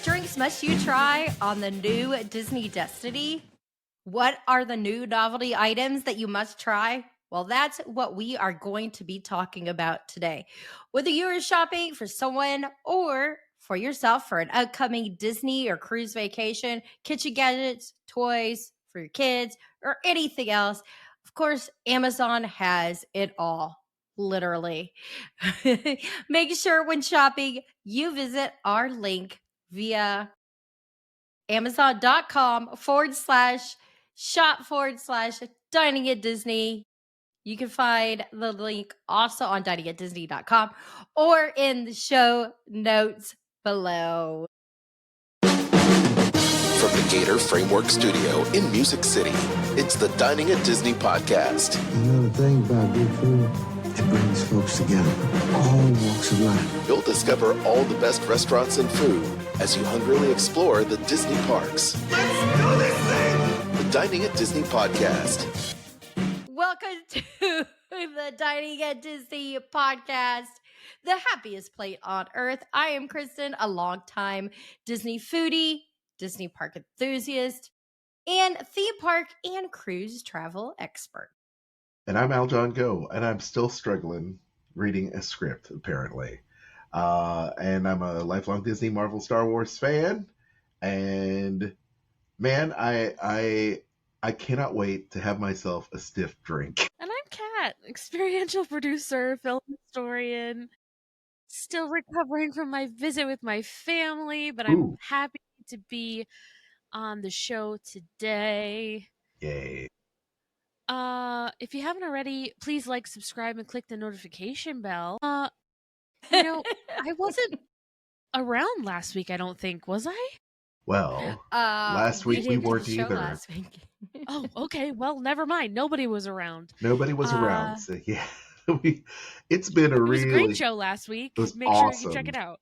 drinks must you try on the new Disney Destiny? What are the new novelty items that you must try? Well, that's what we are going to be talking about today. Whether you are shopping for someone or for yourself for an upcoming Disney or cruise vacation, kitchen gadgets, toys for your kids, or anything else, of course, Amazon has it all. Literally. Make sure when shopping, you visit our link via Amazon.com/shop/dining at Disney. You can find the link also on diningatdisney.com or in the show notes below. From the Gator Framework Studio in Music City, it's the Dining at Disney podcast. Another thing about good food, it brings folks together, all walks of life. You'll discover all the best restaurants and food as you hungrily explore the Disney parks. Let's do this thing! The Dining at Disney podcast. Welcome to the Dining at Disney podcast, the happiest plate on earth. I am Kristen, a longtime Disney foodie, Disney park enthusiast, and theme park and cruise travel expert. And I'm Aljon Go, and I'm still struggling reading a script, apparently. And I'm a lifelong Disney, Marvel, Star Wars fan. And man, I cannot wait to have myself a stiff drink. And I'm Kat, experiential producer, film historian, still recovering from my visit with my family, but I'm happy to be on the show today. Yay. If you haven't already, please like, subscribe, and click the notification bell. I wasn't around last week, I don't think, was I? Well, last week we weren't either. Last week. Oh, okay. Well, never mind. Nobody was around. Nobody was around. So yeah, it's been It was a great show last week. Make sure you check it out.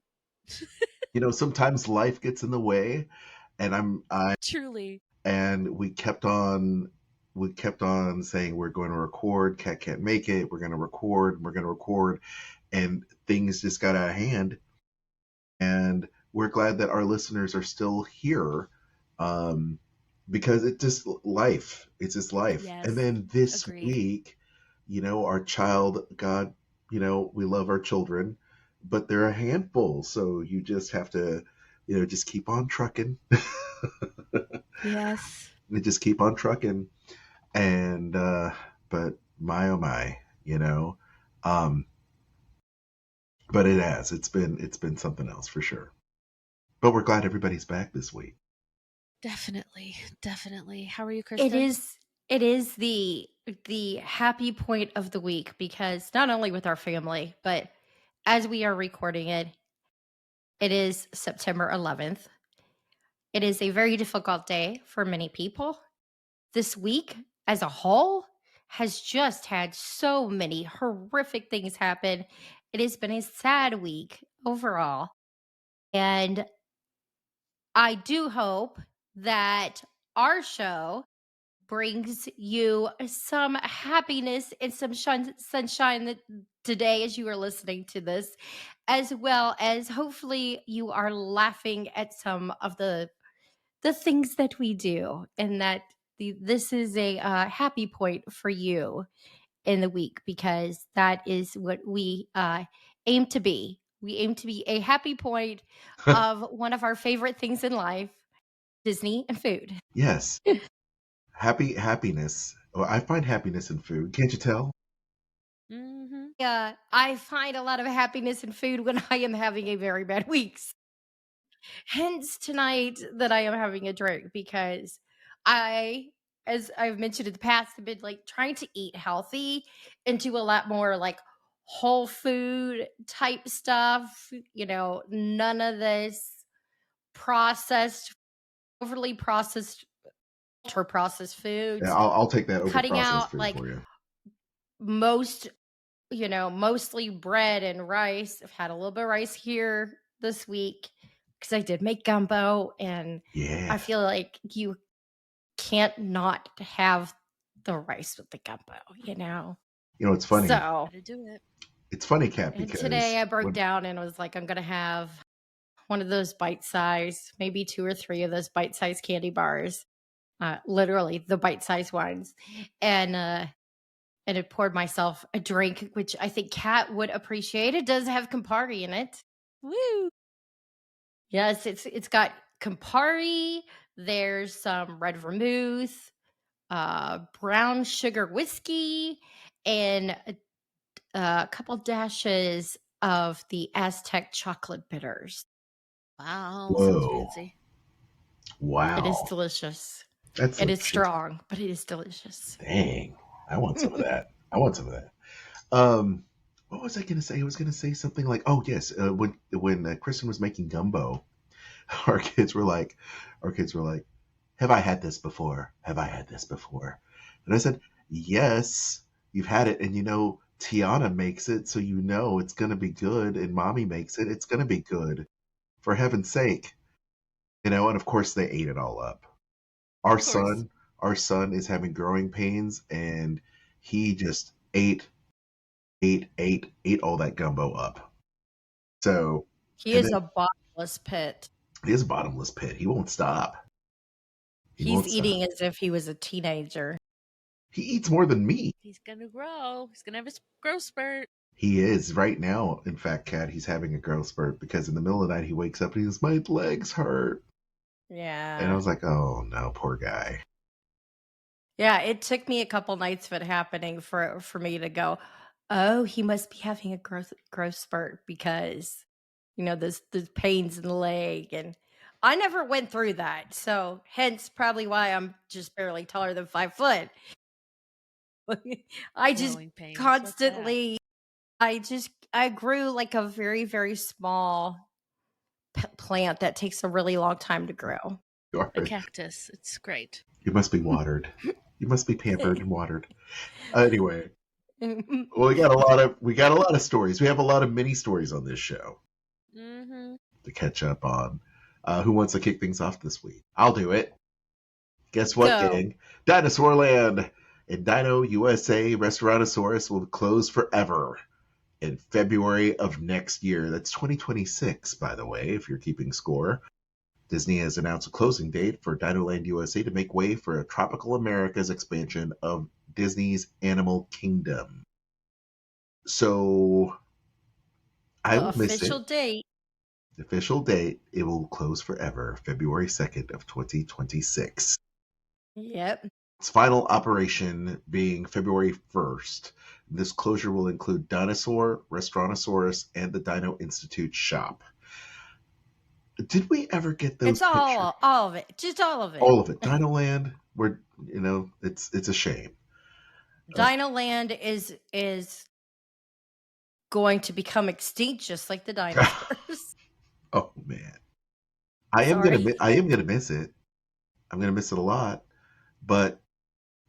Sometimes life gets in the way, and I truly. And we kept on saying we're going to record. Kat can't make it. We're going to record, and things just got out of hand. And we're glad that our listeners are still here, because it's just life. Yes, and then this agreed. week, our child, God, we love our children, but they're a handful. So you just have to, just keep on trucking. Yes. We just keep on trucking. And, but my, oh my, but it's been something else for sure. But we're glad everybody's back this week. Definitely. How are you, Kristen? It is the happy point of the week, because not only with our family, but as we are recording it, it is September 11th. It is a very difficult day for many people. This week as a whole has just had so many horrific things happen. It has been a sad week overall. And I do hope that our show brings you some happiness and some sunshine today as you are listening to this, as well as hopefully you are laughing at some of the things that we do, and that this is a happy point for you in the week, because that is what we aim to be. We aim to be a happy point of one of our favorite things in life, Disney and food. Yes. Happiness. Well, I find happiness in food. Can't you tell? Mm-hmm. Yeah, I find a lot of happiness in food when I am having a very bad week. Hence tonight that I am having a drink, because as I've mentioned in the past, have been trying to eat healthy and do a lot more whole food type stuff. None of this overly processed, ultra processed foods. Yeah, I'll take that over Cutting processed out food for you. mostly bread and rice. I've had a little bit of rice here this week because I did make gumbo, and Yeah. I feel like you can't not have the rice with the gumbo, It's funny. So To do it. It's funny, Kat, and because today I broke down and was like, I'm gonna have one of those bite-size, maybe 2 or 3 of those bite-sized candy bars, literally the bite-sized ones, and had poured myself a drink, which I think Kat would appreciate. It does have Campari in it. Woo! Yes, it's got Campari. There's some red vermouth, brown sugar whiskey, and a couple dashes of the Aztec chocolate bitters. Wow, sounds Whoa. fancy. Wow. It is delicious. That's It is strong, but it is delicious. Dang. I want some of that. I want some of that. What was I going to say? I was going to say something like, oh yes, when Kristen was making gumbo, our kids were like, have I had this before? Have I had this before? And I said, yes, you've had it. And Tiana makes it, so it's going to be good. And Mommy makes it. It's going to be good. For heaven's sake. And of course they ate it all up. Our son is having growing pains, and he just ate all that gumbo up. So he is a bottomless pit. He is a bottomless pit. He won't stop. He's eating as if he was a teenager. He eats more than me. He's gonna grow. He's gonna have his growth spurt. He is right now. In fact, Kat, he's having a growth spurt because in the middle of the night he wakes up and he goes, "My legs hurt." Yeah. And I was like, "Oh no, poor guy." Yeah, it took me a couple nights of it happening for me to go, oh, he must be having a growth spurt because, there's pains in the leg. And I never went through that. So hence probably why I'm just barely taller than 5 foot. I just constantly, I grew like a very, very small plant that takes a really long time to grow. A cactus. It's great. You must be watered. You must be pampered and watered. Anyway, well, we got a lot of stories. We have a lot of mini stories on this show to catch up on. Who wants to kick things off this week? I'll do it. Guess what, gang? Dinosaur Land and Dino USA Restaurantosaurus will close forever in February of next year. That's 2026, by the way, if you're keeping score. Disney has announced a closing date for Dinoland USA to make way for a Tropical America's expansion of Disney's Animal Kingdom. So, I will miss it. The official date, it will close forever, February 2nd of 2026. Yep. Its final operation being February 1st. This closure will include Dinosaur, Restaurantosaurus, and the Dino Institute shop. Did we ever get those? It's all of it. Just all of it. All of it. Dinoland, where it's a shame. Dinoland is going to become extinct just like the dinosaurs. Oh man. I am gonna miss it. I'm gonna miss it a lot. But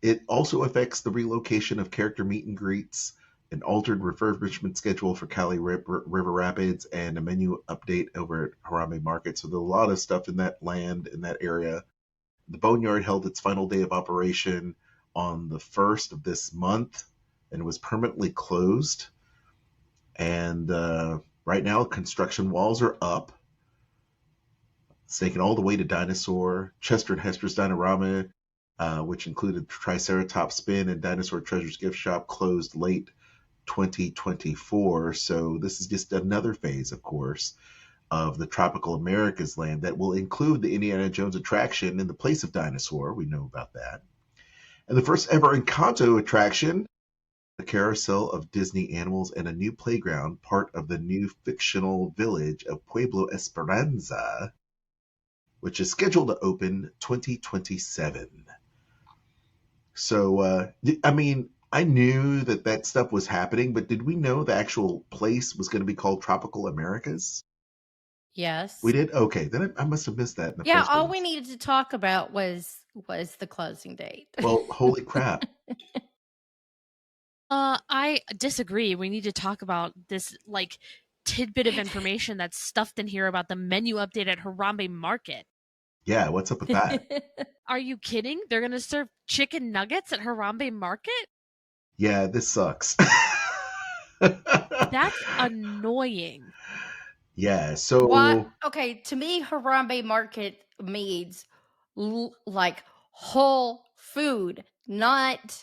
it also affects the relocation of character meet and greets, an altered refurbishment schedule for Cali River Rapids, and a menu update over at Harambe Market. So there's a lot of stuff in that land, in that area. The Boneyard held its final day of operation on the 1st of this month and was permanently closed. And right now, construction walls are up. It's taken all the way to Dinosaur. Chester and Hester's Dinorama, which included Triceratops Spin and Dinosaur Treasures Gift Shop, closed late 2024. So this is just another phase, of course, of the Tropical America's land that will include the Indiana Jones attraction in the place of Dinosaur. We know about that. And the first ever Encanto attraction, the Carousel of Disney Animals, and a new playground, part of the new fictional village of Pueblo Esperanza, which is scheduled to open 2027. So, I knew that stuff was happening, but did we know the actual place was going to be called Tropical Americas? Yes. We did? Okay, then I must have missed that. In the yeah, all we needed to talk about was the closing date. Well, holy crap. I disagree. We need to talk about this tidbit of information that's stuffed in here about the menu update at Harambe Market. Yeah, what's up with that? Are you kidding? They're going to serve chicken nuggets at Harambe Market? Yeah, this sucks. That's annoying. Yeah. What? So Okay, to me, Harambe Market means like whole food, not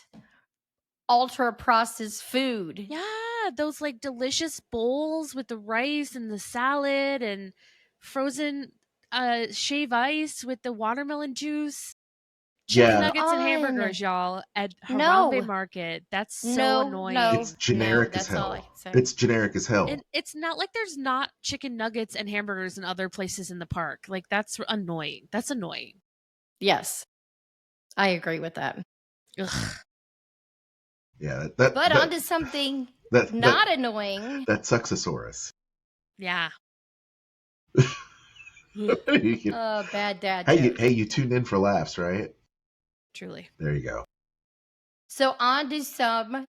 ultra processed food. Yeah, those like delicious bowls with the rice and the salad and frozen shave ice with the watermelon juice. Chicken yeah, nuggets and On. hamburgers, y'all, at Harambe No, Market. That's so no, annoying. it's no, no. generic as That's all I hell. can say. It's generic as hell. And it's not like there's not chicken nuggets and hamburgers in other places in the park. Like that's annoying. That's annoying. Yes, I agree with that. Ugh. Yeah, But that onto something that not annoying. that Suxosaurus. Yeah. You can- Bad dad hey, joke. you tuned in for laughs, right? Truly. There you go. So on to some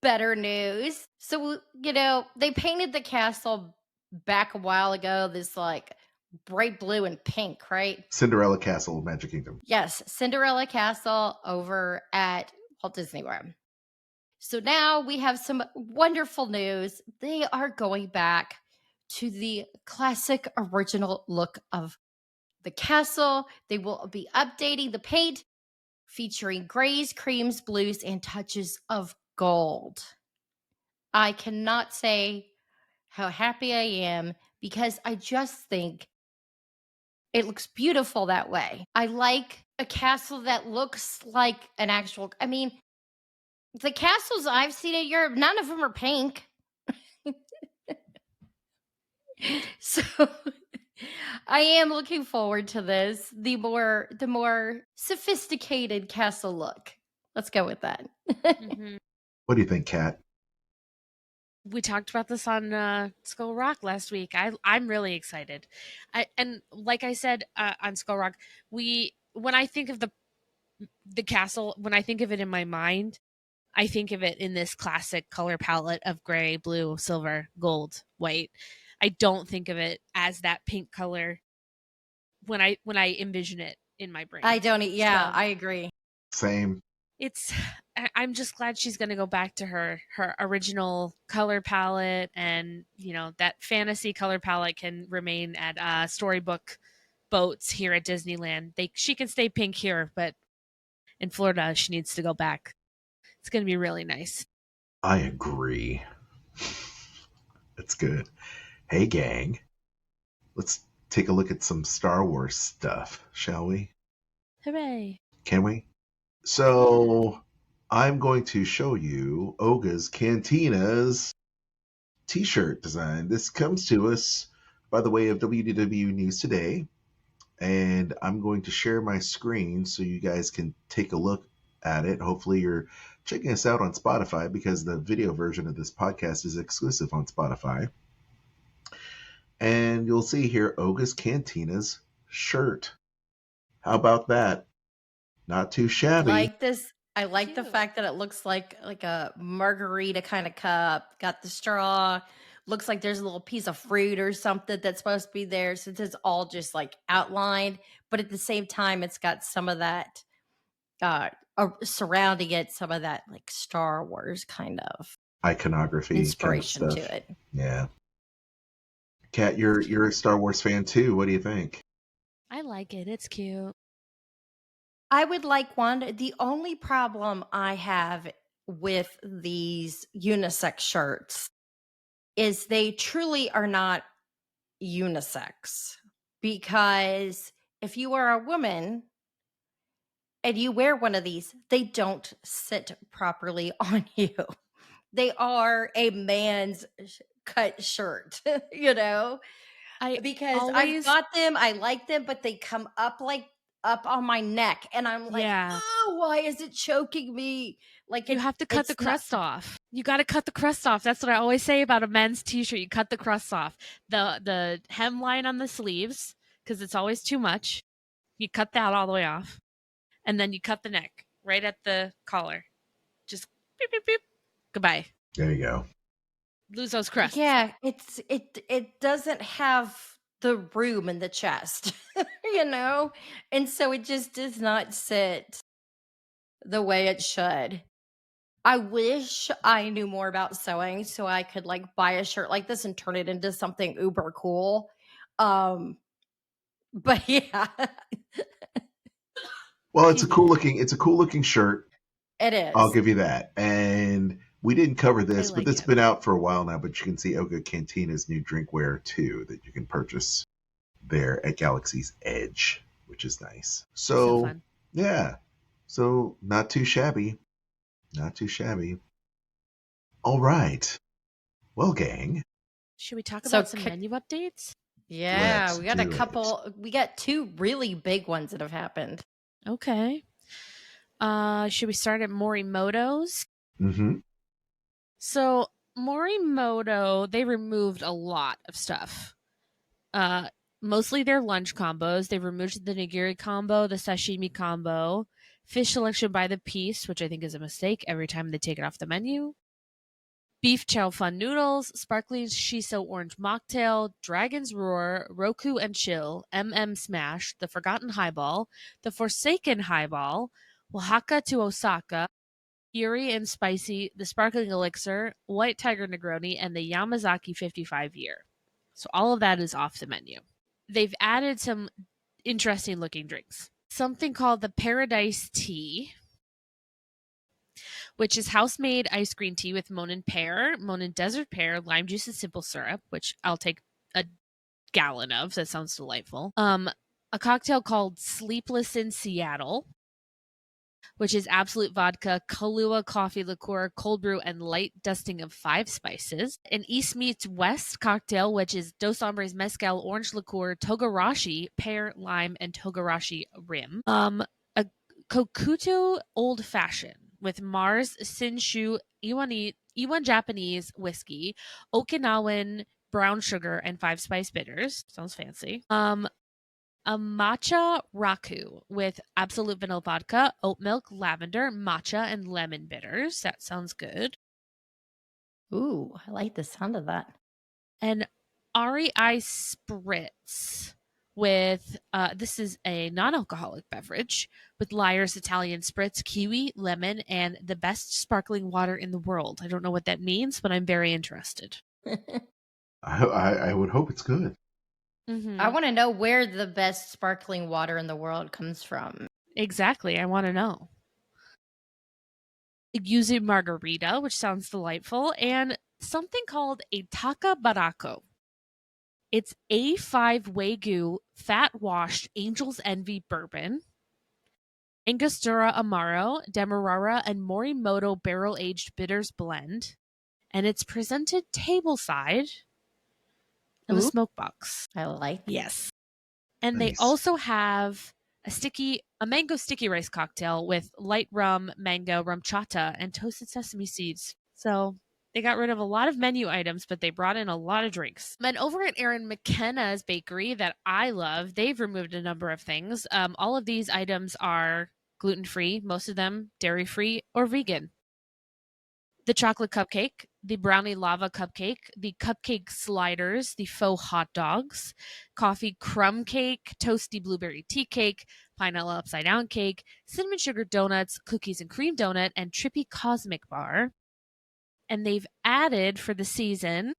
better news. So, they painted the castle back a while ago, this like bright blue and pink, right? Cinderella Castle, Magic Kingdom. Yes, Cinderella Castle over at Walt Disney World. So now we have some wonderful news. They are going back to the classic original look of the castle. They will be updating the paint, featuring grays, creams, blues, and touches of gold. I cannot say how happy I am because I just think it looks beautiful that way. I like a castle that looks like an actual. I mean, the castles I've seen in Europe, none of them are pink. So I am looking forward to this. The more sophisticated castle look. Let's go with that. Mhm. What do you think, Kat? We talked about this on Skull Rock last week. I'm really excited. And like I said on Skull Rock, when I think of the castle, when I think of it in my mind, I think of it in this classic color palette of gray, blue, silver, gold, white. I don't think of it as that pink color when I envision it in my brain. I don't. Yeah, So I agree. Same. I'm just glad she's going to go back to her original color palette, and that fantasy color palette can remain at Storybook Boats here at Disneyland. She can stay pink here, but in Florida she needs to go back. It's going to be really nice. I agree. It's good. Hey, gang. Let's take a look at some Star Wars stuff, shall we? Hooray. Can we? So, I'm going to show you Oga's Cantina's t-shirt design. This comes to us by the way of WDW News Today, and I'm going to share my screen so you guys can take a look at it. Hopefully you're checking us out on Spotify because the video version of this podcast is exclusive on Spotify. And you'll see here Oga's Cantina's shirt. How about that? Not too shabby. Like this. I like the Cute. fact that it looks like a margarita kind of cup. Got the straw. Looks like there's a little piece of fruit or something that's supposed to be there. Since it's all just like outlined, but at the same time, it's got some of that surrounding it, some of that like Star Wars kind of Iconography inspiration kind of stuff. to it. Yeah. Kat, you're a Star Wars fan too. What do you think? I like it. It's cute. I would like one. The only problem I have with these unisex shirts is they truly are not unisex, because if you are a woman and you wear one of these, they don't sit properly on you. They are a man's cut shirt, because I've got them, I like them, but they come up on my neck, and I'm like, Yeah. oh, why is it choking me? Like You have to cut the crust off. You got to cut the crust off. That's what I always say about a men's t-shirt. You cut the crust off. The hemline on the sleeves, because it's always too much. You cut that all the way off. And then you cut the neck right at the collar. Just beep, beep, beep. Goodbye. There you go. Lose those crusts. Yeah, it doesn't have the room in the chest, and so it just does not sit the way it should. I wish I knew more about sewing so I could like buy a shirt like this and turn it into something uber cool. Um, but yeah, Well, excuse me. it's a cool looking shirt. It I'll is. give you that. And we didn't cover I this, but like it's it. been out for a while now. But you can see Oga Cantina's new drinkware too that you can purchase there at Galaxy's Edge, which is nice. So fun. Yeah, so not too shabby, not too shabby. All right, well, gang, Should we talk So about some menu updates? yeah, Let's we got a do it. couple. We got two really big ones that have happened. Okay. Should we start at Morimoto's? Mm-hmm. So Morimoto, they removed a lot of stuff. Mostly their lunch combos. They removed the nigiri combo, the sashimi combo, fish selection by the piece, which I think is a mistake every time they take it off the menu. Beef chow fun noodles, sparkling shiso orange mocktail, Dragon's Roar, Roku and Chill, Smash, the Forgotten Highball, the Forsaken Highball, Oaxaca to Osaka, Fury and Spicy, the Sparkling Elixir, White Tiger Negroni, and the Yamazaki 55 year. So all of that is off the menu. They've added some interesting looking drinks. Something called the Paradise Tea, which is house-made iced green tea with Monin pear, Monin desert pear, lime juice, and simple syrup, which I'll take a gallon of. That sounds delightful. A cocktail called Sleepless in Seattle, which is absolute vodka, Kahlua coffee liqueur, cold brew, and light dusting of 5 spices. An East meets West cocktail, which is Dos Hombres mezcal, orange liqueur, togarashi, pear, lime, and togarashi rim. A Kokuto old fashioned with Mars, Sinshu, Iwan Japanese whiskey, Okinawan brown sugar, and 5 spice bitters. Sounds fancy. A matcha raku with absolute vanilla vodka, oat milk, lavender, matcha, and lemon bitters. That sounds good. Ooh, I like the sound of that. And REI Spritz with, this is a non-alcoholic beverage with Lyre's Italian Spritz, kiwi, lemon, and the best sparkling water in the world. I don't know what that means, but I'm very interested. I would hope it's good. Mm-hmm. I want to know where the best sparkling water in the world comes from. Exactly. I want to know. Yuzu margarita, which sounds delightful, and something called a taka barako. It's A5 Wagyu fat-washed Angel's Envy bourbon, Angostura Amaro, Demerara, and Morimoto barrel-aged bitters blend, and it's presented tableside in a smoke box. I like that. Yes. And Nice. they also have a mango sticky rice cocktail with light rum, mango, rum chata, and toasted sesame seeds. So they got rid of a lot of menu items, but they brought in a lot of drinks. And over at Aaron McKenna's bakery that I love, they've removed a number of things. All of these items are gluten-free, most of them dairy-free or vegan. The chocolate cupcake, the brownie lava cupcake, the cupcake sliders, the faux hot dogs, coffee crumb cake, toasty blueberry tea cake, pineapple upside down cake, cinnamon sugar donuts, cookies and cream donut, and trippy cosmic bar. And they've added for the season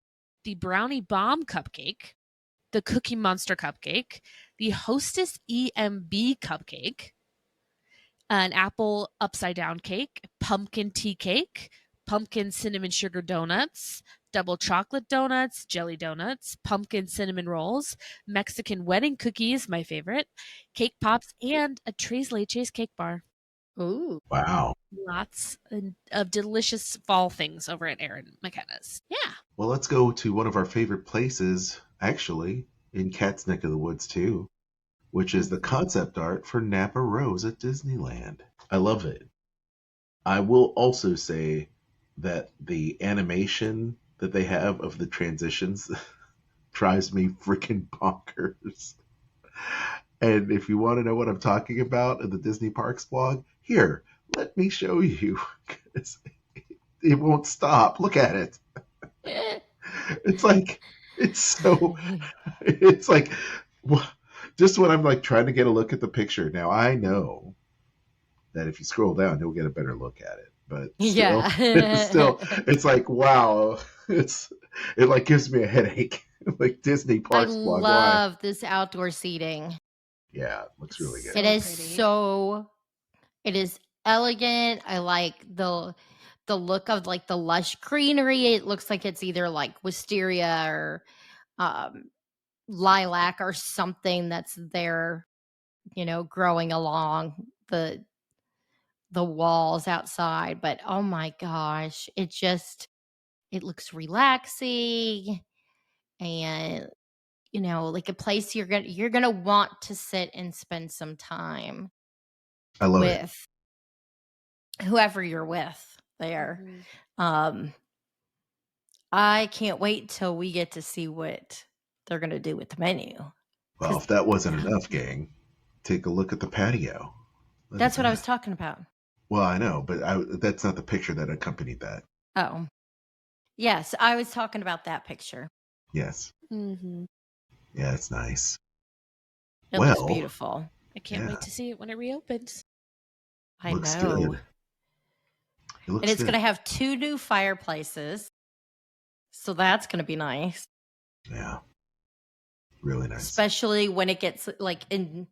the brownie bomb cupcake, the cookie monster cupcake, the hostess EMB cupcake, an apple upside down cake, pumpkin tea cake, pumpkin cinnamon sugar donuts, double chocolate donuts, jelly donuts, pumpkin cinnamon rolls, Mexican wedding cookies, my favorite, cake pops, and a Tres Leches cake bar. Ooh. Wow. Lots of delicious fall things over at Aaron McKenna's. Yeah. Well, let's go to one of our favorite places, actually, in Kat's neck of the woods, too, which is the concept art for Napa Rose at Disneyland. I love it. I will also say that the animation that they have of the transitions drives me freaking bonkers. And if you want to know what I'm talking about in the Disney Parks blog, here, let me show you. It won't stop. Look at it. It's like just when I'm like trying to get a look at the picture. Now I know that if you scroll down, you'll get a better look at it. but still, Yeah. it's like, wow, it like gives me a headache. Like Disney I parks block. Why? love this outdoor seating. Yeah, it looks really good. It is pretty. it is elegant. I like the look of like the lush greenery. It looks like it's either like wisteria or um lilac or something that's there, growing along the walls outside. But oh my gosh, it looks relaxing, and like a place you're gonna want to sit and spend some time I love it. with whoever you're with there. Mhm. I can't wait till we get to see what they're gonna do with the menu. Well, 'Cause if that wasn't enough, gang, take a look at the patio. Look that's at what I was that. talking about. Well, I know, but that's not the picture that accompanied that. Oh, yes, I was talking about that picture. Yes. Mhm. Yeah, it's nice. It looks Well, beautiful. I can't yeah, wait to see it when it reopens. I looks know. good. It And looks it's good. gonna have 2 new fireplaces, so that's gonna be nice. Yeah, really nice. Especially when it gets like in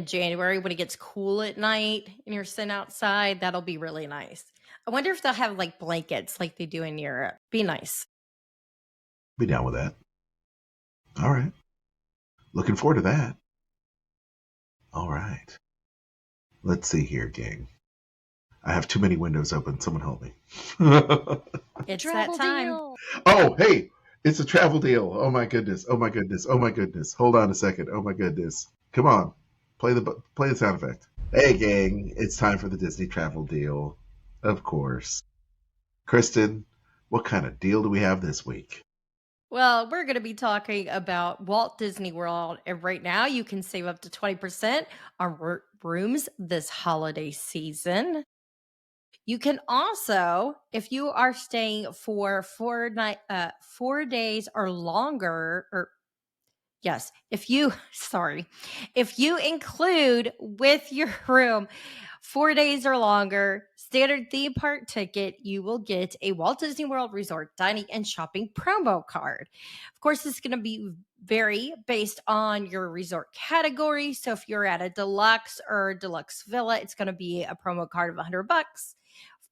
January when it gets cool at night and you're sitting outside, that'll be really nice. I wonder if they'll have like blankets like they do in Europe. Be nice. Be down with that. All right. Looking forward to that. All right. Let's see here, gang. I have too many windows open. Someone help me. It's Travel that time. deal. Oh, hey, it's a travel deal. Oh my goodness. Oh my goodness. Oh my goodness. Hold on a second. Oh my goodness. Come on. Play the sound effect. Hey gang, it's time for the Disney travel deal. Of course. Kristen, what kind of deal do we have this week? Well, we're going to be talking about Walt Disney World, and right now you can save up to 20% on rooms this holiday season. You can also, if you are staying for 4 days or longer, or yes, if you if you include with your room 4 days or longer standard theme park ticket, you will get a Walt Disney World Resort dining and shopping promo card. Of course, it's going to be vary based on your resort category. So if you're at a deluxe or deluxe villa, it's going to be a promo card of $100.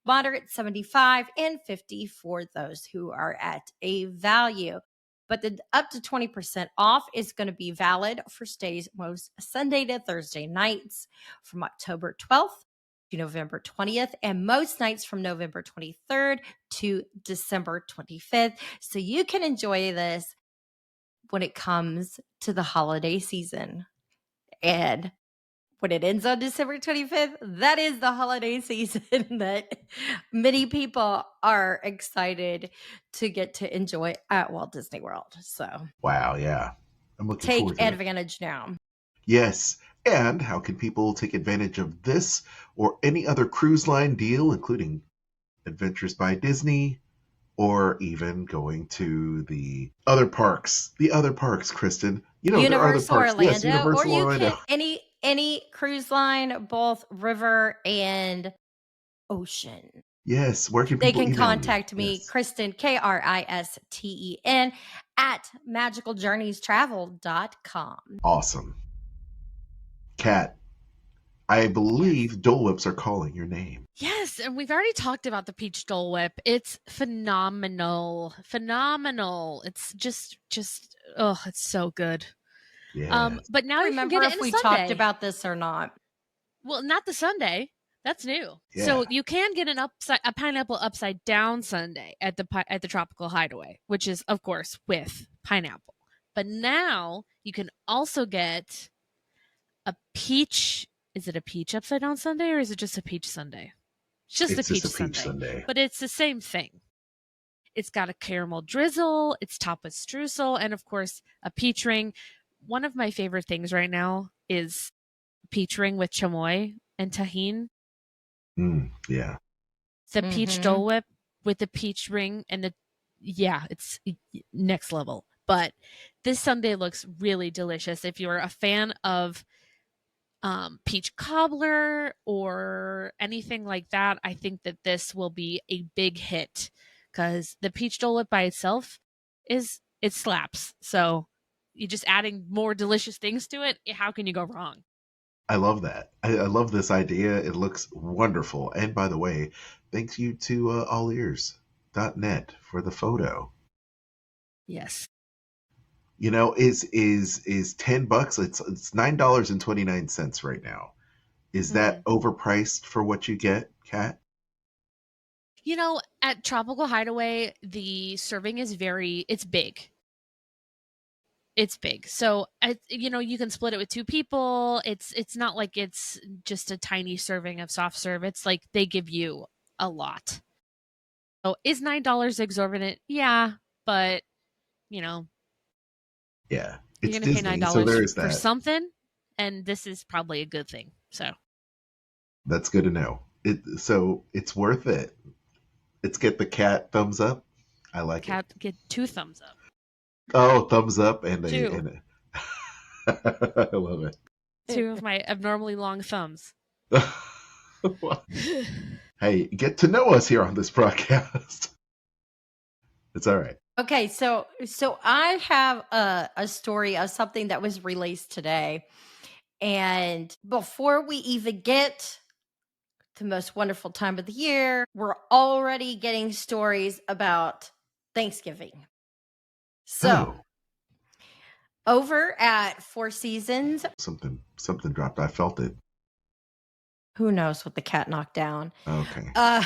Moderate 75 and 50 for those who are at a value. But the up to 20% off is going to be valid for stays most Sunday to Thursday nights from October 12th to November 20th, and most nights from November 23rd to December 25th. So you can enjoy this when it comes to the holiday season. And when it ends on December 25th, that is the holiday season that many people are excited to get to enjoy at Walt Disney World. So Wow, yeah. I'm looking forward take to it. advantage now. Yes. And how can people take advantage of this or any other cruise line deal, including Adventures by Disney, or even going to the other parks? The other parks, Kristen. There are other Universal parks. Yes, Orlando, Universal or you Orlando. can any cruise line, both river and ocean. Yes, where can They people can email you? contact me, Yes. Kristen, Kristen, at magicaljourneystravel.com. Awesome. Kat, I believe Dole Whips are calling your name. Yes, and we've already talked about the peach Dole Whip. It's phenomenal. Phenomenal. It's just oh, it's so good. Yeah. But now you can Remember get it if in a we sundae. talked about this or not? Well, not the sundae. That's new. Yeah. So you can get a pineapple upside down sundae at the Tropical Hideaway, which is of course with pineapple. But now you can also get a peach. Is it a peach upside down sundae or is it just a peach sundae? It's just a peach sundae. But it's the same thing. It's got a caramel drizzle, it's topped with streusel, and of course a peach ring. One of my favorite things right now is peach ring with chamoy and tahini. Yeah. The peach Dole Whip with the peach ring and it's next level. But this sundae looks really delicious. If you're a fan of peach cobbler or anything like that, I think that this will be a big hit because the peach Dole Whip by itself it slaps. So you just adding more delicious things to it, how can you go wrong? I love that. I love this idea. It looks wonderful. And by the way, thank you to allears.net for the photo. Yes. You know, is $10? It's $9.29 right now. Is that overpriced for what you get, Kat? You know, at Tropical Hideaway, the serving is it's big. It's big. So, you know, you can split it with 2 people. It's not like it's just a tiny serving of soft serve. It's like they give you a lot. So, is $9 exorbitant? Yeah, but, you know, Yeah, you're it's going to pay Disney, so there $9 is for that. something, and this is probably a good thing. So, that's good to know. So it's worth it. Let's get the cat thumbs up. I like Cat get 2 thumbs up. Oh, thumbs up and 2. I love it. 2 of my abnormally long thumbs. Hey, get to know us here on this broadcast. It's all right. Okay, so I have a story of something that was released today. And before we even get the most wonderful time of the year, we're already getting stories about Thanksgiving. So, over at Four Seasons, something dropped. I felt it. Who knows what the cat knocked down? Okay.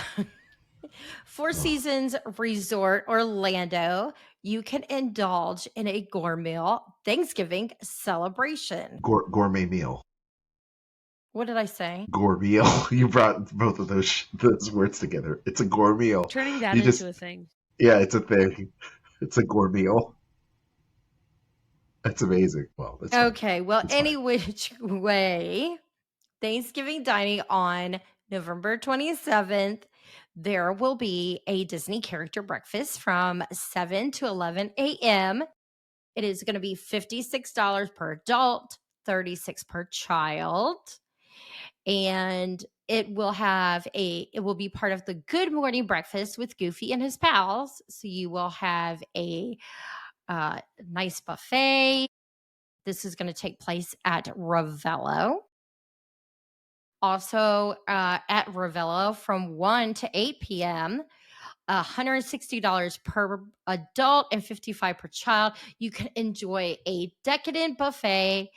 Four Seasons Resort Orlando, you can indulge in a gourmet Thanksgiving celebration. Gourmet meal. What did I say? Gourmet. You brought both of those words together. It's a gourmet. Turning that into a thing. Yeah, it's a thing. It's a gourmet. That's amazing. Well, that's okay. Fine. Well, any which way, Thanksgiving dining on November 27th, there will be a Disney character breakfast from 7 to 11 a.m. It is going to be $56 per adult, $36 per child. And it will be part of the Good Morning Breakfast with Goofy and his pals. So you will have a nice buffet. This is going to take place at Ravello. Also at Ravello from 1 to 8 p.m., $160 per adult and $55 per child. You can enjoy a decadent buffet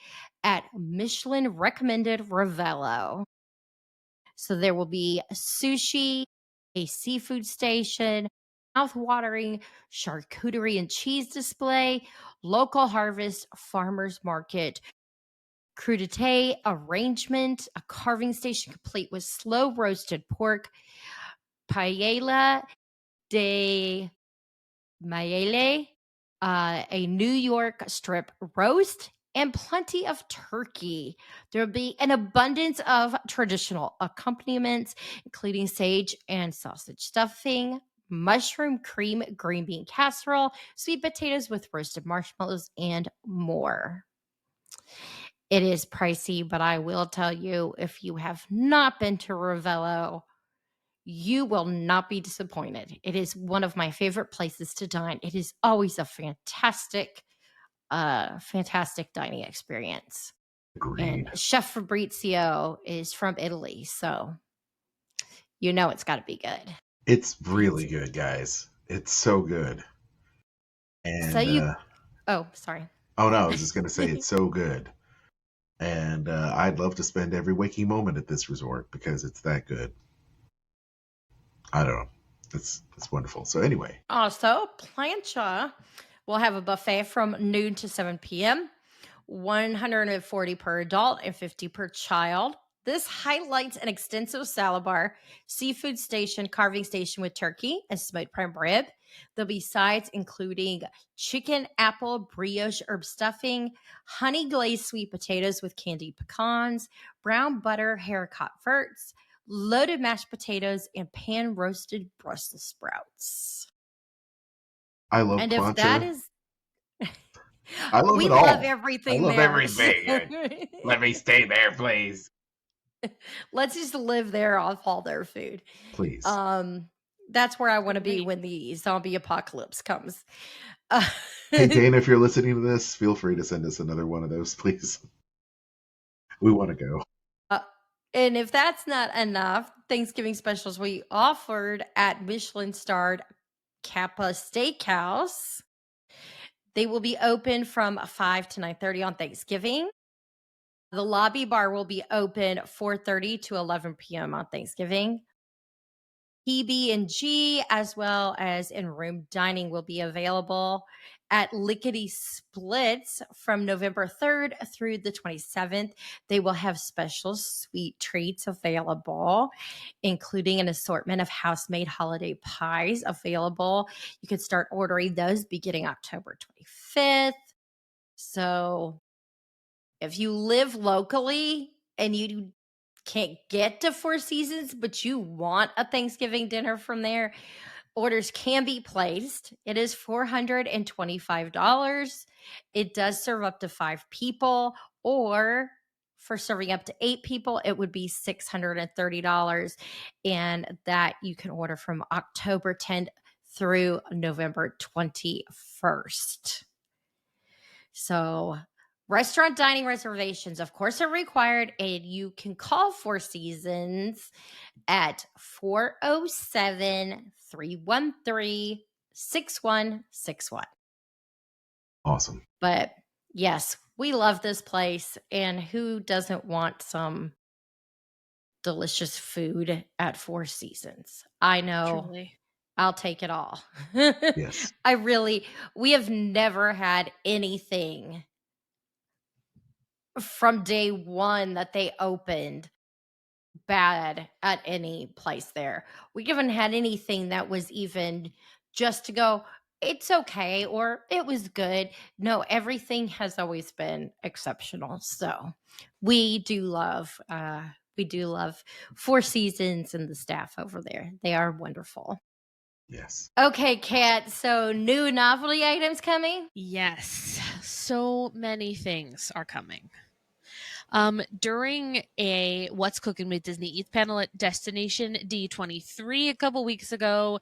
at Michelin recommended Ravello. So there will be sushi, a seafood station, mouth-watering charcuterie and cheese display, local harvest farmers market, crudité arrangement, a carving station complete with slow roasted pork, paella de maile, a New York strip roast, and plenty of turkey. There'll be an abundance of traditional accompaniments, including sage and sausage stuffing, mushroom cream green bean casserole, sweet potatoes with roasted marshmallows, and more. It is pricey, but I will tell you, if you have not been to Ravello, you will not be disappointed. It is one of my favorite places to dine. It is always a fantastic dining experience. Agreed. And Chef Fabrizio is from Italy, so you know it's got to be good. It's really good, guys. It's so good. And so oh, sorry. Oh no, I was just gonna say it's so good. And I'd love to spend every waking moment at this resort because it's that good. I don't know. It's wonderful. So anyway. Also, Plancha will have a buffet from noon to 7 p.m., $140 per adult and $50 per child. This highlights an extensive salad bar, seafood station, carving station with turkey and smoked prime rib. There'll be sides including chicken, apple, brioche herb stuffing, honey glazed sweet potatoes with candied pecans, brown butter haricot verts, loaded mashed potatoes, and pan roasted Brussels sprouts. I love and plancha. if that is I love We it all. love I everything love there. everything. Let me stay there, please. Let's just live there off all their food. Please. That's where I want to be Right. when the zombie apocalypse comes. Uh, Hey, Dan, if you're listening to this, feel free to send us another one of those, please. We want to go. and if that's not enough, Thanksgiving specials we offered at Michelin starred Kappa Steakhouse. They will be open from 5 to 9:30 on Thanksgiving. The lobby bar will be open 4:30 to 11 p.m. on Thanksgiving. PB&G as well as in-room dining will be available at Lickety Splits from November 3rd through the 27th. They will have special sweet treats available, including an assortment of house-made holiday pies available. You can start ordering those beginning October 25th. So if you live locally and you can't get to Four Seasons, but you want a Thanksgiving dinner from there, orders can be placed. It is $425. It does serve up to 5 people, or for serving up to 8 people, it would be $630. And that you can order from October 10th through November 21st. So restaurant dining reservations, of course, are required, and you can call Four Seasons at 407-313-6161. Awesome. But yes, we love this place, and who doesn't want some delicious food at Four Seasons? I know. Truly. I'll take it all. Yes. We have never had anything from day one that they opened bad at any place there. We haven't had anything that was even just to go, it's okay, or it was good. No, everything has always been exceptional. So we do love Four Seasons and the staff over there. They are wonderful. Yes. Okay, Kat. So new novelty items coming? Yes. So many things are coming. During a What's Cooking with Disney Eats panel at Destination D23 a couple weeks ago,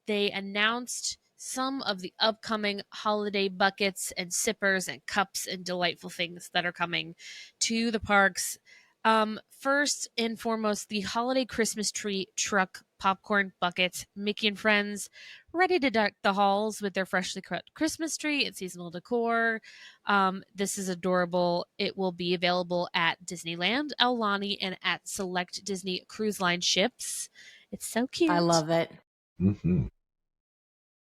they announced some of the upcoming holiday buckets and sippers and cups and delightful things that are coming to the parks. First and foremost, the holiday Christmas tree truck popcorn bucket. Mickey and Friends ready to deck the halls with their freshly cut Christmas tree and seasonal decor. This is adorable. It will be available at Disneyland, Aulani, and at select Disney Cruise Line ships. It's so cute. I love it. Mm-hmm.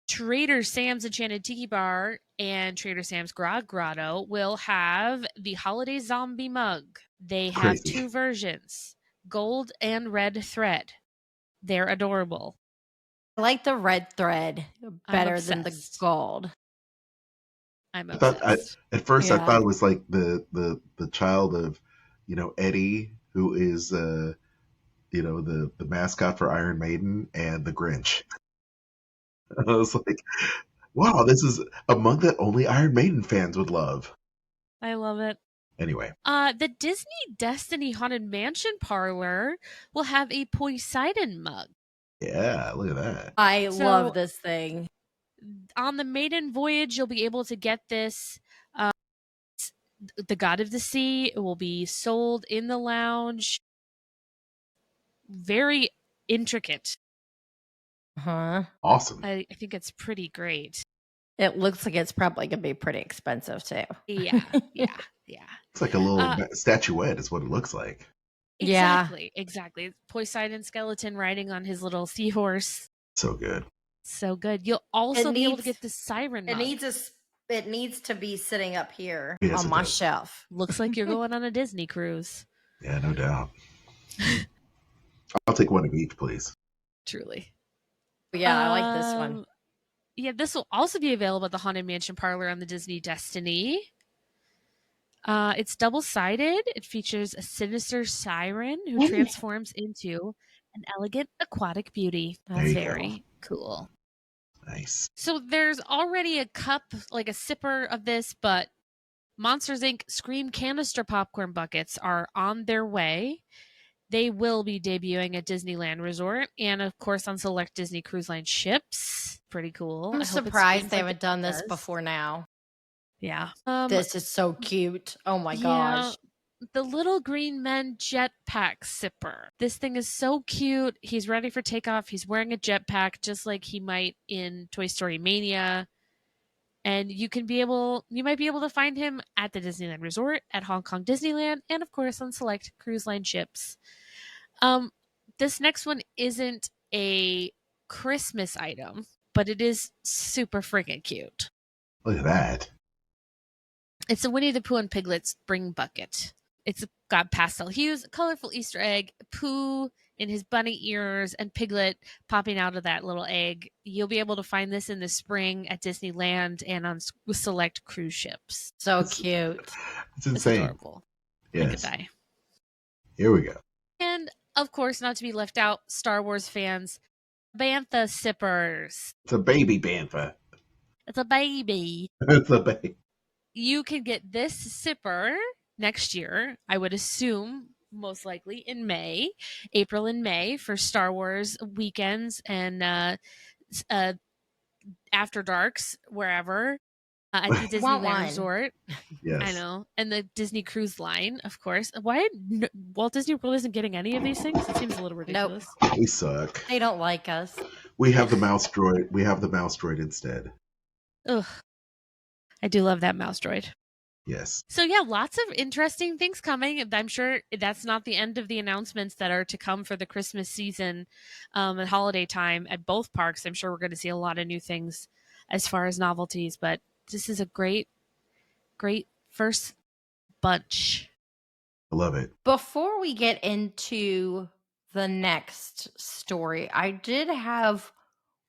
Trader Sam's Enchanted Tiki Bar and Trader Sam's Grog Grotto will have the holiday zombie mug. They have Crazy. 2 versions, gold and red thread. They're adorable. I like the red thread better than the obsessed. gold. I'm I thought obsessed. at first I Yeah. thought it was like the child of, Eddie, who is the mascot for Iron Maiden, and the Grinch. I was like, wow, this is a mug that only Iron Maiden fans would love. I love it. Anyway, The Disney Destiny Haunted Mansion parlor will have a Poseidon mug. yeah, look at that. I So- love this thing. On the maiden voyage, you'll be able to get this. The God of the Sea. It will be sold in the lounge. Very intricate. Huh? Awesome. I think it's pretty great. It looks like it's probably gonna be pretty expensive too. Yeah. It's like a little Uh, statuette is what it looks like. Yeah. Exactly. Poseidon skeleton riding on his little seahorse. So good. So good. You'll also be able to needs- get the siren mug. It needs to be sitting up here Yes, on it my does. shelf. Looks like you're going on a Disney cruise. Yeah, no doubt. I'll take one of each, please. Truly. Yeah, I like this one. Yeah, this will also be available at the Haunted Mansion parlor on the Disney Destiny. It's double-sided. It features a sinister siren who transforms into an elegant aquatic beauty. There That's you very cool. Nice. So there's already a cup, like a sipper of this, but Monsters Inc. Scream canister popcorn buckets are on their way. They will be debuting at Disneyland Resort and, of course, on select Disney Cruise Line ships. Pretty cool. I'm I hope it surprised screams they like haven't it done this does. before now. Yeah. This is so cute. Oh my gosh. The Little Green Men jetpack sipper. This thing is so cute. He's ready for takeoff. He's wearing a jetpack just like he might in Toy Story Mania. And you might be able to find him at the Disneyland Resort, at Hong Kong Disneyland, and of course on select cruise line ships. This next one isn't a Christmas item, but it is super freaking cute. Look at that. It's a Winnie the Pooh and Piglet spring bucket. It's got pastel hues, a colorful Easter egg, Pooh in his bunny ears, and Piglet popping out of that little egg. You'll be able to find this in the spring at Disneyland and on select cruise ships. So cute. It's insane. It's adorable. Yes. I could die. Here we go. And, of course, not to be left out, Star Wars fans, Bantha sippers. It's a baby Bantha. It's a baby. It's a baby. You can get this sipper next year, I would assume, most likely in May, April and May for Star Wars weekends and after darks, wherever, at the Disneyland Resort. Yes. I know. And the Disney Cruise Line, of course. Why Walt Disney World isn't getting any of these things? It seems a little ridiculous. Nope. We suck. They don't like us. We have the mouse droid. We have the mouse droid instead. Ugh. I do love that mouse droid. Yes. So yeah, lots of interesting things coming. I'm sure that's not the end of the announcements that are to come for the Christmas season and holiday time at both parks. I'm sure we're going to see a lot of new things as far as novelties, but this is a great first bunch. I love it. Before we get into the next story, I did have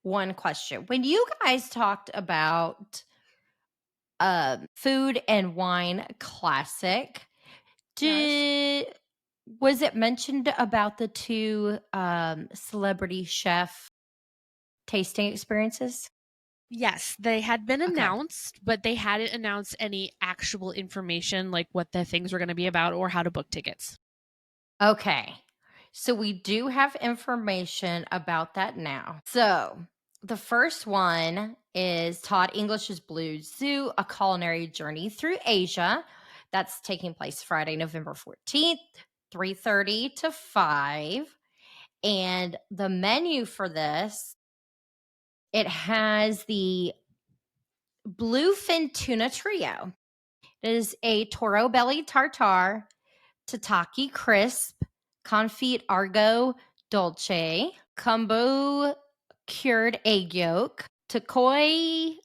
one question. When you guys talked about Food and Wine Classic, was it mentioned about the two celebrity chef tasting experiences? Yes, they had been announced, but they hadn't announced any actual information like what the things were going to be about or how to book tickets. Okay. So we do have information about that now. So the first one is Todd English's Blue Zoo, a culinary journey through Asia. That's taking place Friday, November 14th, 3:30 to 5. And the menu for this, it has the Bluefin Tuna Trio. It is a toro belly tartare, tataki crisp, confit argo dolce, kombu cured egg yolk, takoi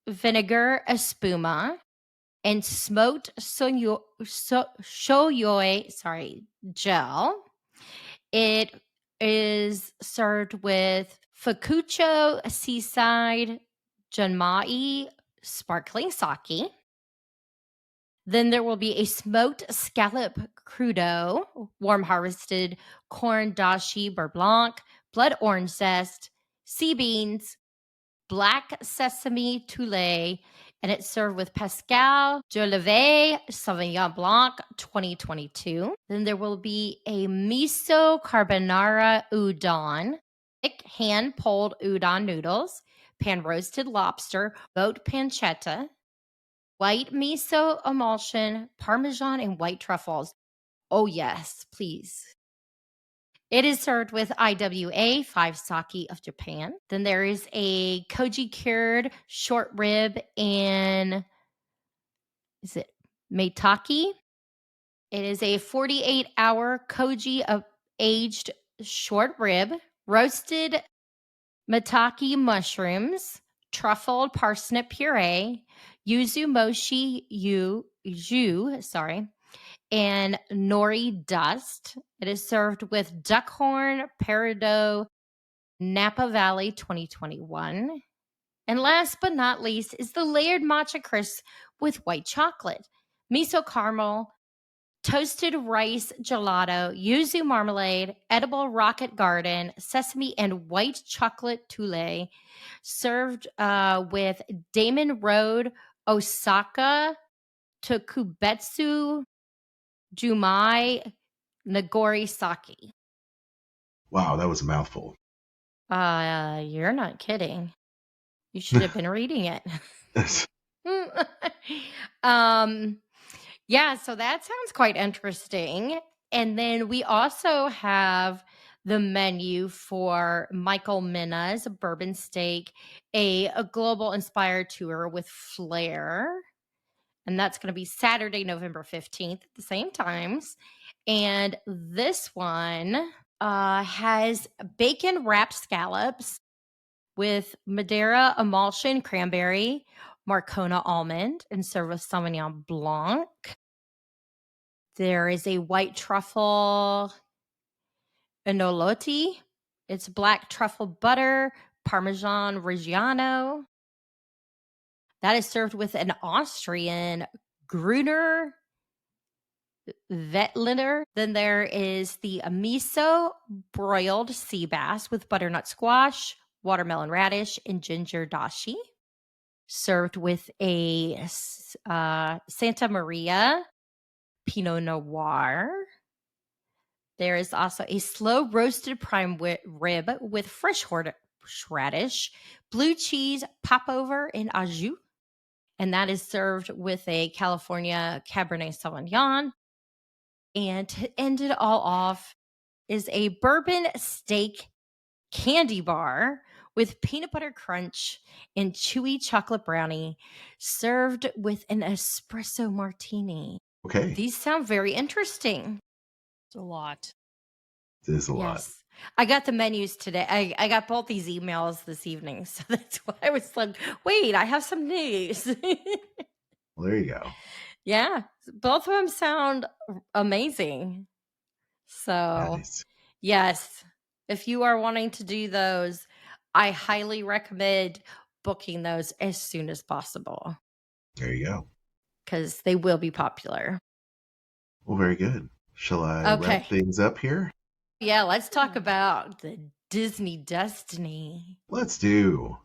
vinegar espuma, and smoked shoyoi gel. It is served with Fukucho Seaside Junmai sparkling sake. Then there will be a smoked scallop crudo, warm harvested corn dashi beurre blanc, blood orange zest, sea beans, black sesame toulet, and it's served with Pascal Jolivet Sauvignon Blanc 2022. Then there will be a miso carbonara udon, thick hand-pulled udon noodles, pan-roasted lobster, boat pancetta, white miso emulsion, parmesan, and white truffles. Oh yes, please. It is served with IWA 5 sake of Japan. Then there is a koji cured short rib and is it maitake? It is a 48-hour koji of aged short rib, roasted maitake mushrooms, truffled parsnip puree, yuzu mochi and nori dust. It is served with duckhorn peridot Napa Valley 2021. And last but not least is the layered matcha crisp with white chocolate, miso caramel, toasted rice gelato, yuzu marmalade, edible rocket garden, sesame, and white chocolate toulet, served with Damon Road Osaka Tokubetsu Jumai Nagori Saki. Wow, that was a mouthful. You're not kidding. You should have been reading it. Yeah, so that sounds quite interesting. And then we also have the menu for Michael Mina's Bourbon Steak, a global inspired tour with flair. And that's going to be Saturday, November 15th at the same times. And this one has bacon wrapped scallops with Madeira emulsion cranberry, Marcona almond, and served with Sauvignon Blanc. There is a white truffle enolotti. It's black truffle butter, Parmesan Reggiano. That is served with an Austrian Gruner Veltliner. Then there is the miso broiled sea bass with butternut squash, watermelon radish, and ginger dashi. Served with a Santa Maria Pinot Noir. There is also a slow roasted prime rib with fresh horseradish, blue cheese, popover, and au jus. And that is served with a California Cabernet Sauvignon. And to end it all off is a bourbon steak candy bar with peanut butter crunch and chewy chocolate brownie served with an espresso martini. Okay. These sound very interesting. It's a lot. It is a lot. Yes. I got the menus today. I got both these emails this evening. So that's why I was like, wait, I have some news. Well, there you go. Yeah. Both of them sound amazing. So, Nice. yes, if you are wanting to do those, I highly recommend booking those as soon as possible There you go. because they will be popular. Well, very good. Shall I Okay. wrap things up here? Yeah, let's talk about the Disney Destiny. Let's do.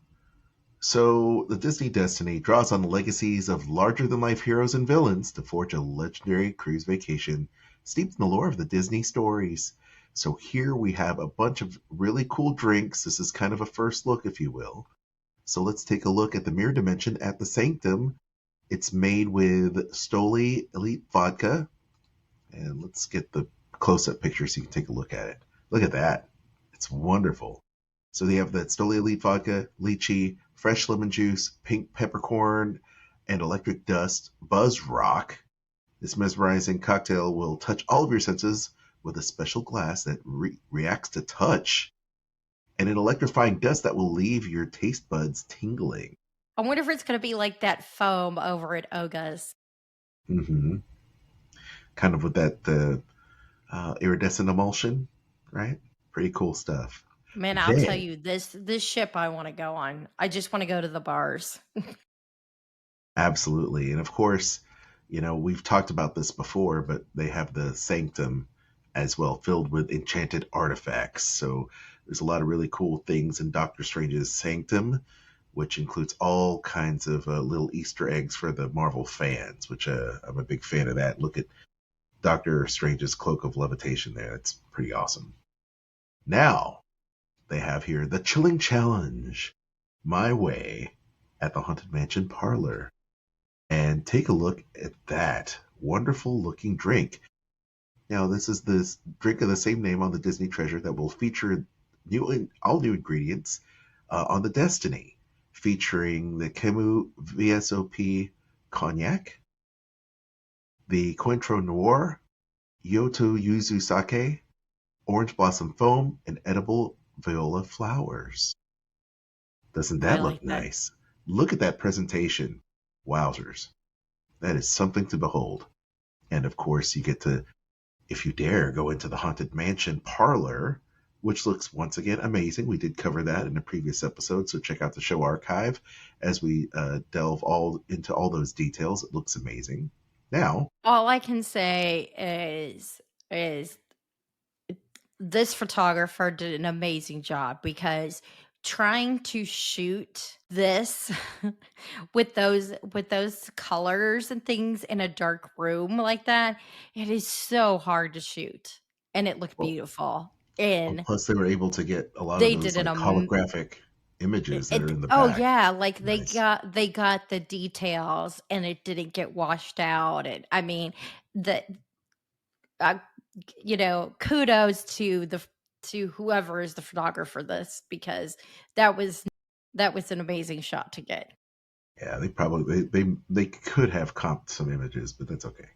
So, the Disney Destiny draws on the legacies of larger-than-life heroes and villains to forge a legendary cruise vacation steeped in the lore of the Disney stories. So here we have a bunch of really cool drinks. This is kind of a first look, if you will. So let's take a look at the Mirror Dimension at the Sanctum. It's made with Stoli Elite Vodka. And let's get the close-up picture so you can take a look at it. Look at that. It's wonderful. So they have that Stoli Elite Vodka, lychee, fresh lemon juice, pink peppercorn, and electric dust Buzz Rock. This mesmerizing cocktail will touch all of your senses with a special glass that reacts to touch and an electrifying dust that will leave your taste buds tingling. I wonder if it's going to be like that foam over at Oga's. Mm-hmm. Kind of with that iridescent emulsion, right? Pretty cool stuff. Man, I'll tell you, this ship I want to go on. I just want to go to the bars. Absolutely. And of course, you know, we've talked about this before, but they have the Sanctum as well, filled with enchanted artifacts. So there's a lot of really cool things in Doctor Strange's Sanctum, which includes all kinds of little Easter eggs for the Marvel fans, which I'm a big fan of that. Look at Doctor Strange's Cloak of Levitation there. It's pretty awesome. Now, they have here the Chilling Challenge, My Way, at the Haunted Mansion Parlor. And take a look at that wonderful looking drink. Now, this is this drink of the same name on the Disney Treasure that will feature all new ingredients on the Destiny, featuring the Kemu VSOP Cognac, the Cointreau Noir, Yoto Yuzu Sake, Orange Blossom Foam, and edible viola flowers. Doesn't that look nice? Look at that presentation. Wowzers. That is something to behold. And of course, you get to, if you dare, go into the Haunted Mansion Parlor, which looks once again amazing. We did cover that in a previous episode, so check out the show archive as we delve into all those details. It looks amazing. Now, all I can say is this photographer did an amazing job because trying to shoot this with those colors and things in a dark room like that, it is so hard to shoot, and it looked Well, beautiful. well, And plus they were able to get a lot of they those did it like on holographic images that are in the oh back. yeah, like Nice. they got the details, and it didn't get washed out. And I mean, the kudos to whoever is the photographer for this, because that was an amazing shot to get. Yeah, they probably they could have comped some images, but that's okay.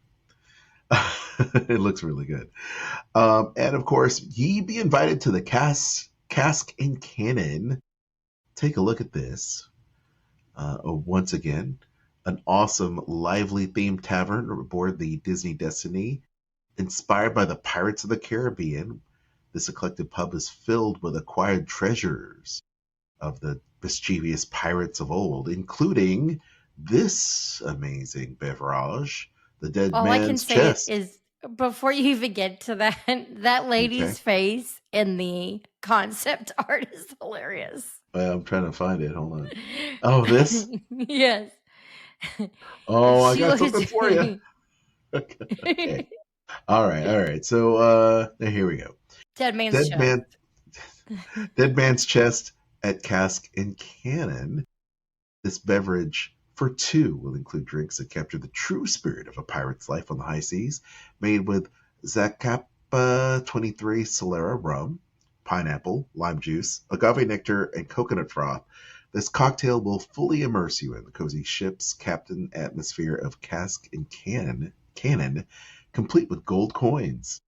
It looks really good. And of course, ye be invited to the Cask and Cannon. Take a look at this. Once again, an awesome, lively themed tavern aboard the Disney Destiny. Inspired by the Pirates of the Caribbean, this eclectic pub is filled with acquired treasures of the mischievous pirates of old, including this amazing beverage, the Dead All I can Man's say Chest. is, before you even get to that lady's face in the concept art is hilarious. Well, I'm trying to find it. Hold on. Oh, this? Yes. Oh, I She got was- something for you. Okay. All right. So here we go. Dead Man's Chest. Dead Man's Chest at Cask and Cannon. This beverage for two will include drinks that capture the true spirit of a pirate's life on the high seas, made with Zacapa 23 Solera rum, pineapple, lime juice, agave nectar, and coconut froth. This cocktail will fully immerse you in the cozy ship's captain atmosphere of Cask and Cannon, complete with gold coins.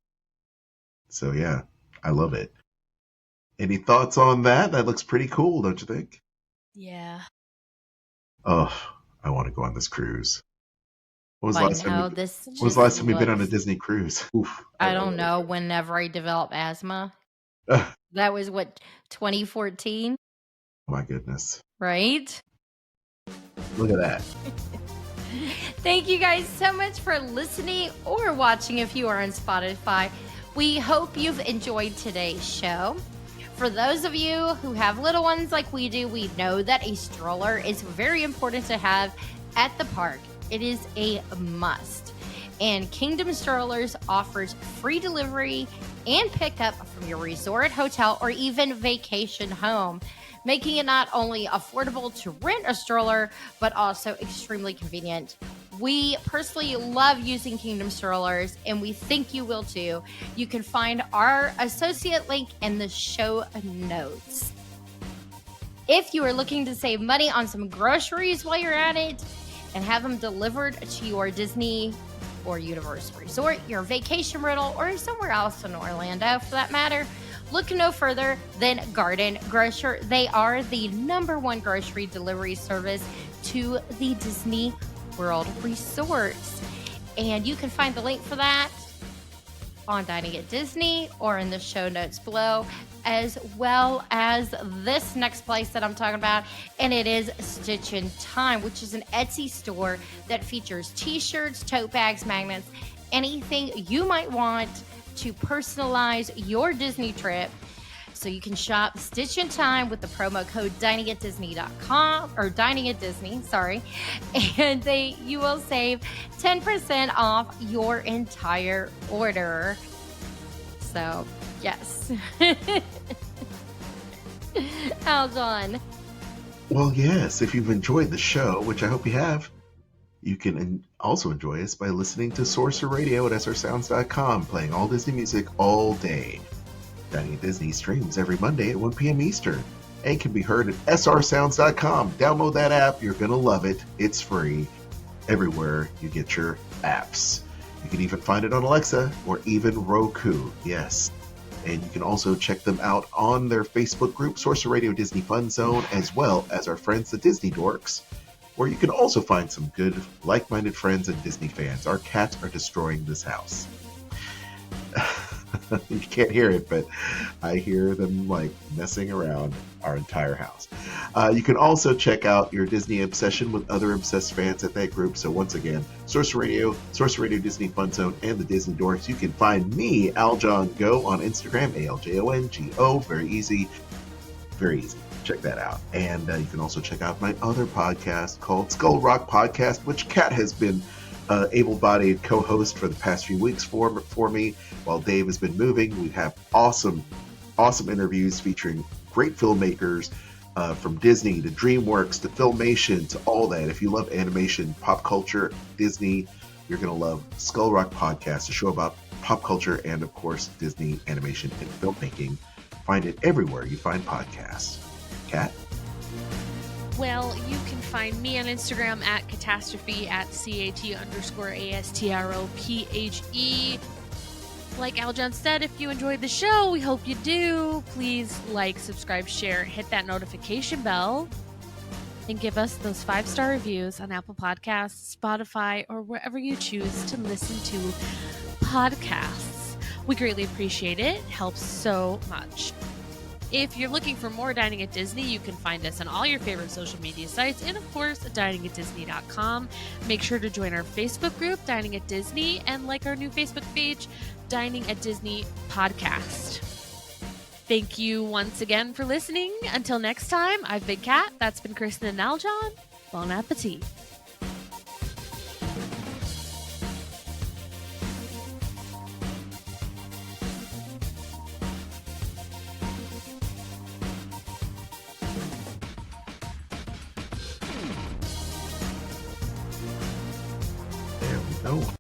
So yeah, I love it. Any thoughts on that? That looks pretty cool, don't you think? Yeah. Oh, I want to go on this cruise. When was the I last know time? this. When was the last time you've been on a looks- Disney cruise? Oof, I don't know. Whenever I developed asthma, that was what, 2014, Oh my goodness! right? Look at that. Thank you guys so much for listening or watching if you are on Spotify. We hope you've enjoyed today's show. For those of you who have little ones like we do, we know that a stroller is very important to have at the park. It is a must. And Kingdom Strollers offers free delivery and pickup from your resort, hotel, or even vacation home, making it not only affordable to rent a stroller, but also extremely convenient. We personally love using Kingdom Strollers, and we think you will too. You can find our associate link in the show notes. If you are looking to save money on some groceries while you're at it and have them delivered to your Disney or Universal Resort, your vacation rental, or somewhere else in Orlando for that matter, look no further than Garden Grocer. They are the #1 grocery delivery service to the Disney World resorts. And you can find the link for that on Dining at Disney or in the show notes below, as well as this next place that I'm talking about, and it is Stitch in Time, which is an Etsy store that features t-shirts, tote bags, magnets, anything you might want to personalize your Disney trip. So you can shop Stitch in Time with the promo code diningatdisney.com or Dining at Disney, sorry. And you will save 10% off your entire order. So, yes. Aljon. Well, yes, if you've enjoyed the show, which I hope you have, you can also enjoy us by listening to Sorcerer Radio at srsounds.com, playing all Disney music all day. Dining at Disney streams every Monday at 1 p.m. Eastern and can be heard at srsounds.com. Download that app. You're going to love it. It's free everywhere you get your apps. You can even find it on Alexa or even Roku. Yes. And you can also check them out on their Facebook group, Sorcerer Radio Disney Fun Zone, as well as our friends, the Disney Dorks, where you can also find some good, like-minded friends and Disney fans. Our cats are destroying this house. You can't hear it, but I hear them like messing around our entire house. You can also check out your Disney obsession with other obsessed fans at that group. So once again, Sorcerer Radio Disney Fun Zone, and the Disney Dorks. You can find me, Aljon Go, on Instagram, ALJONGO. Very easy. Very easy. check that out. And you can also check out my other podcast called Skull Rock Podcast, which Kat has been able-bodied co-host for the past few weeks for me while Dave has been moving. We have awesome interviews featuring great filmmakers from Disney to DreamWorks to Filmation to all that. If you love animation, pop culture, Disney, you're going to love Skull Rock Podcast, a show about pop culture and, of course, Disney animation and filmmaking. Find it everywhere you find podcasts. Kat? Well, you can find me on Instagram at catastrophe, at CAT_ASTROPHE. Like Aljon said, if you enjoyed the show, we hope you do. Please like, subscribe, share, hit that notification bell, and give us those 5-star reviews on Apple Podcasts, Spotify, or wherever you choose to listen to podcasts. We greatly appreciate it. It helps so much. If you're looking for more Dining at Disney, you can find us on all your favorite social media sites and, of course, diningatdisney.com. Make sure to join our Facebook group, Dining at Disney, and like our new Facebook page, Dining at Disney Podcast. Thank you once again for listening. Until next time, I've been Kat. That's been Kristen and Aljon. Bon appetit. There we go.